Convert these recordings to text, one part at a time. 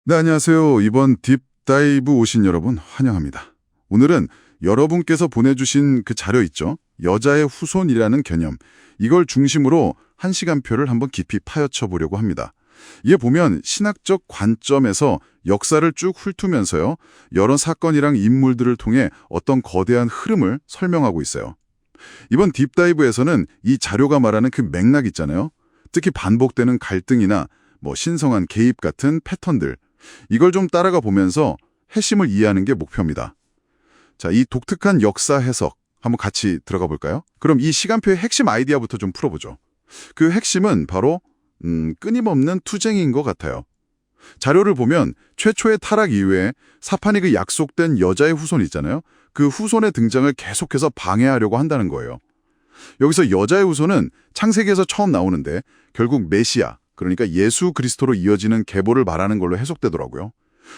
네, 안녕하세요. 이번 딥다이브 오신 여러분 환영합니다. 오늘은 여러분께서 보내주신 그 자료 있죠? 여자의 후손이라는 개념. 이걸 중심으로 한 시간표를 한번 깊이 파헤쳐 보려고 합니다. 이게 보면 신학적 관점에서 역사를 쭉 훑으면서요. 여러 사건이랑 인물들을 통해 어떤 거대한 흐름을 설명하고 있어요. 이번 딥다이브에서는 이 자료가 말하는 그 맥락 있잖아요. 특히 반복되는 갈등이나 신성한 개입 같은 패턴들. 이걸 좀 따라가 보면서 핵심을 이해하는 게 목표입니다. 자, 이 독특한 역사 해석 한번 같이 들어가 볼까요? 그럼 이 시간표의 핵심 아이디어부터 좀 풀어보죠. 그 핵심은 바로 끊임없는 투쟁인 것 같아요. 자료를 보면 최초의 타락 이후에 사탄이 그 약속된 여자의 후손 있잖아요. 그 후손의 등장을 계속해서 방해하려고 한다는 거예요. 여기서 여자의 후손은 창세기에서 처음 나오는데 결국 메시아, 그러니까 예수 그리스도로 이어지는 계보를 말하는 걸로 해석되더라고요.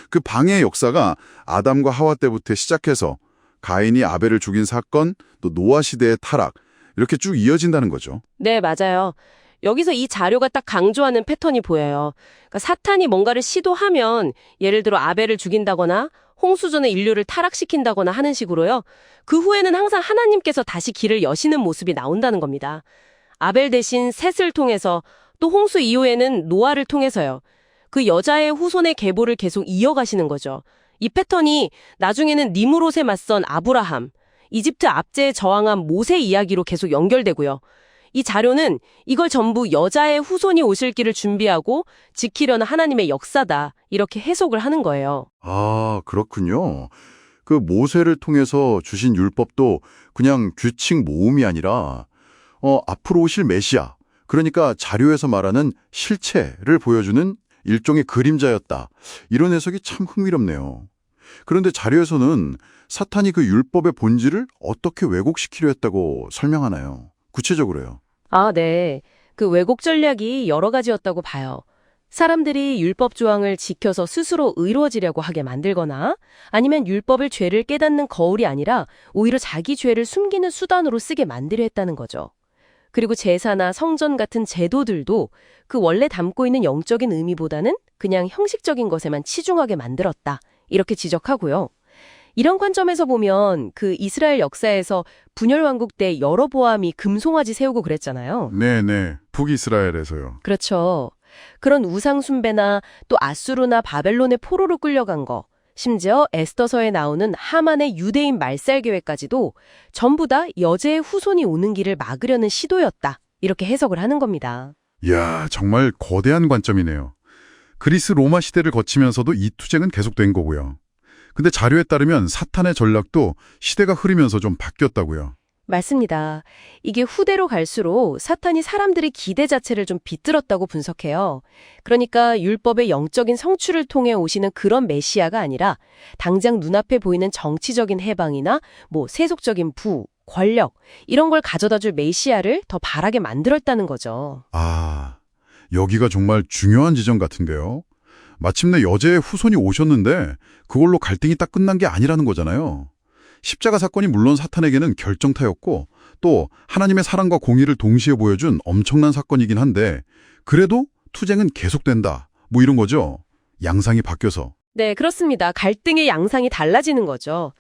그 방해의 역사가 아담과 하와 때부터 시작해서 가인이 아벨을 죽인 사건, 또 노아 시대의 타락, 이렇게 쭉 이어진다는 거죠. 네, 맞아요. 여기서 이 자료가 딱 강조하는 패턴이 보여요. 그러니까 사탄이 뭔가를 시도하면 예를 들어 아벨을 죽인다거나 홍수전에 인류를 타락시킨다거나 하는 식으로요. 그 후에는 항상 하나님께서 다시 길을 여시는 모습이 나온다는 겁니다. 아벨 대신 셋을 통해서 또 홍수 이후에는 노아를 통해서요. 그 여자의 후손의 계보를 계속 이어가시는 거죠. 이 패턴이 나중에는 니무롯에 맞선 아브라함, 이집트 압제에 저항한 모세 이야기로 계속 연결되고요. 이 자료는 이걸 전부 여자의 후손이 오실 길을 준비하고 지키려는 하나님의 역사다. 이렇게 해석을 하는 거예요. 아, 그렇군요. 그 모세를 통해서 주신 율법도 그냥 규칙 모음이 아니라 앞으로 오실 메시아, 그러니까 자료에서 말하는 실체를 보여주는 일종의 그림자였다. 이런 해석이 참 흥미롭네요. 그런데 자료에서는 사탄이 그 율법의 본질을 어떻게 왜곡시키려 했다고 설명하나요? 구체적으로요. 아, 네. 그 왜곡 전략이 여러 가지였다고 봐요. 사람들이 율법 조항을 지켜서 스스로 의로워지려고 하게 만들거나 아니면 율법을 죄를 깨닫는 거울이 아니라 오히려 자기 죄를 숨기는 수단으로 쓰게 만들려 했다는 거죠. 그리고 제사나 성전 같은 제도들도 그 원래 담고 있는 영적인 의미보다는 그냥 형식적인 것에만 치중하게 만들었다. 이렇게 지적하고요. 이런 관점에서 보면 그 이스라엘 역사에서 분열 왕국 때 여로보암이 금송아지 세우고 그랬잖아요. 네네. 북이스라엘에서요. 그렇죠. 그런 우상 숭배나 또 아수르나 바벨론의 포로로 끌려간 거, 심지어 에스더서에 나오는 하만의 유대인 말살 계획까지도 전부 다 여제의 후손이 오는 길을 막으려는 시도였다. 이렇게 해석을 하는 겁니다. 이야, 정말 거대한 관점이네요. 그리스 로마 시대를 거치면서도 이 투쟁은 계속된 거고요. 근데 자료에 따르면 사탄의 전략도 시대가 흐르면서 좀 바뀌었다고요. 맞습니다. 이게 후대로 갈수록 사탄이 사람들의 기대 자체를 좀 비틀었다고 분석해요. 그러니까 율법의 영적인 성취를 통해 오시는 그런 메시아가 아니라 당장 눈앞에 보이는 정치적인 해방이나 세속적인 부, 권력 이런 걸 가져다 줄 메시아를 더 바라게 만들었다는 거죠. 아, 여기가 정말 중요한 지점 같은데요. 마침내 여제의 후손이 오셨는데 그걸로 갈등이 딱 끝난 게 아니라는 거잖아요. 십자가 사건이 물론 사탄에게는 결정타였고 또 하나님의 사랑과 공의를 동시에 보여준 엄청난 사건이긴 한데 그래도 투쟁은 계속된다. 이런 거죠. 양상이 바뀌어서. 네, 그렇습니다. 갈등의 양상이 달라지는 거죠.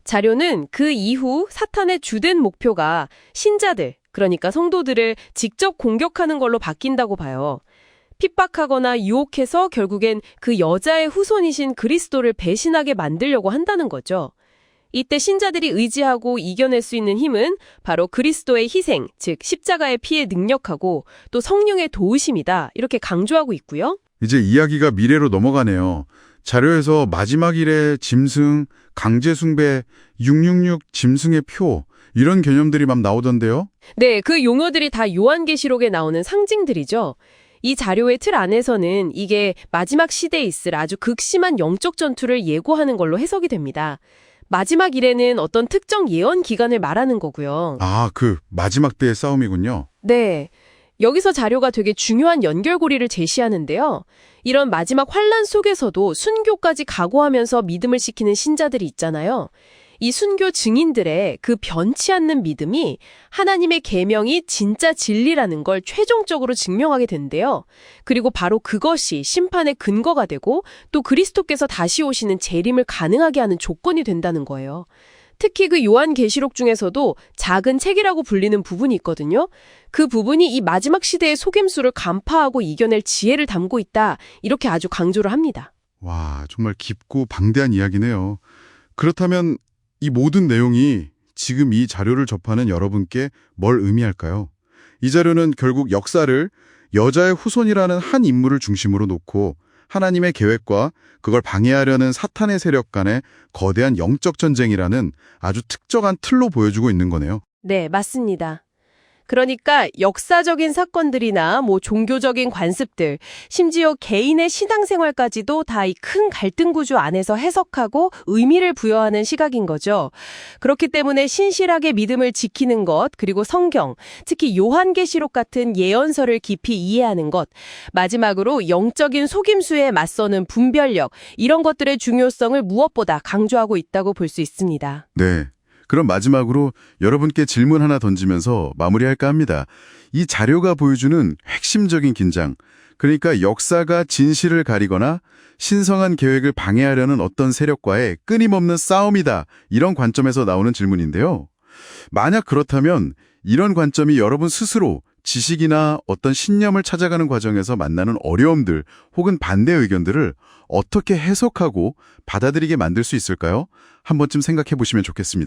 자료는 그 이후 사탄의 주된 목표가 신자들, 그러니까 성도들을 직접 공격하는 걸로 바뀐다고 봐요. 핍박하거나 유혹해서 결국엔 그 여자의 후손이신 그리스도를 배신하게 만들려고 한다는 거죠. 이때 신자들이 의지하고 이겨낼 수 있는 힘은 바로 그리스도의 희생, 즉 십자가의 피에 능력하고 또 성령의 도우심이다. 이렇게 강조하고 있고요. 이제 이야기가 미래로 넘어가네요. 자료에서 마지막 일의 짐승, 강제숭배, 666 짐승의 표 이런 개념들이 막 나오던데요. 네, 그 용어들이 다 요한계시록에 나오는 상징들이죠. 이 자료의 틀 안에서는 이게 마지막 시대에 있을 아주 극심한 영적 전투를 예고하는 걸로 해석이 됩니다. 마지막 일에는 어떤 특정 예언 기간을 말하는 거고요. 아, 그 마지막 때의 싸움이군요. 네. 여기서 자료가 되게 중요한 연결고리를 제시하는데요. 이런 마지막 환란 속에서도 순교까지 각오하면서 믿음을 지키는 신자들이 있잖아요. 이 순교 증인들의 그 변치 않는 믿음이 하나님의 계명이 진짜 진리라는 걸 최종적으로 증명하게 된대요. 그리고 바로 그것이 심판의 근거가 되고 또 그리스도께서 다시 오시는 재림을 가능하게 하는 조건이 된다는 거예요. 특히 그 요한계시록 중에서도 작은 책이라고 불리는 부분이 있거든요. 그 부분이 이 마지막 시대의 속임수를 간파하고 이겨낼 지혜를 담고 있다. 이렇게 아주 강조를 합니다. 와, 정말 깊고 방대한 이야기네요. 그렇다면 이 모든 내용이 지금 이 자료를 접하는 여러분께 뭘 의미할까요? 이 자료는 결국 역사를 여자의 후손이라는 한 인물을 중심으로 놓고 하나님의 계획과 그걸 방해하려는 사탄의 세력 간의 거대한 영적 전쟁이라는 아주 특정한 틀로 보여주고 있는 거네요. 네, 맞습니다. 그러니까 역사적인 사건들이나 종교적인 관습들, 심지어 개인의 신앙생활까지도 다 이 큰 갈등 구조 안에서 해석하고 의미를 부여하는 시각인 거죠. 그렇기 때문에 신실하게 믿음을 지키는 것, 그리고 성경, 특히 요한계시록 같은 예언서를 깊이 이해하는 것, 마지막으로 영적인 속임수에 맞서는 분별력, 이런 것들의 중요성을 무엇보다 강조하고 있다고 볼 수 있습니다. 네. 그럼 마지막으로 여러분께 질문 하나 던지면서 마무리할까 합니다. 이 자료가 보여주는 핵심적인 긴장, 그러니까 역사가 진실을 가리거나 신성한 계획을 방해하려는 어떤 세력과의 끊임없는 싸움이다. 이런 관점에서 나오는 질문인데요. 만약 그렇다면 이런 관점이 여러분 스스로 지식이나 어떤 신념을 찾아가는 과정에서 만나는 어려움들 혹은 반대 의견들을 어떻게 해석하고 받아들이게 만들 수 있을까요? 한 번쯤 생각해 보시면 좋겠습니다.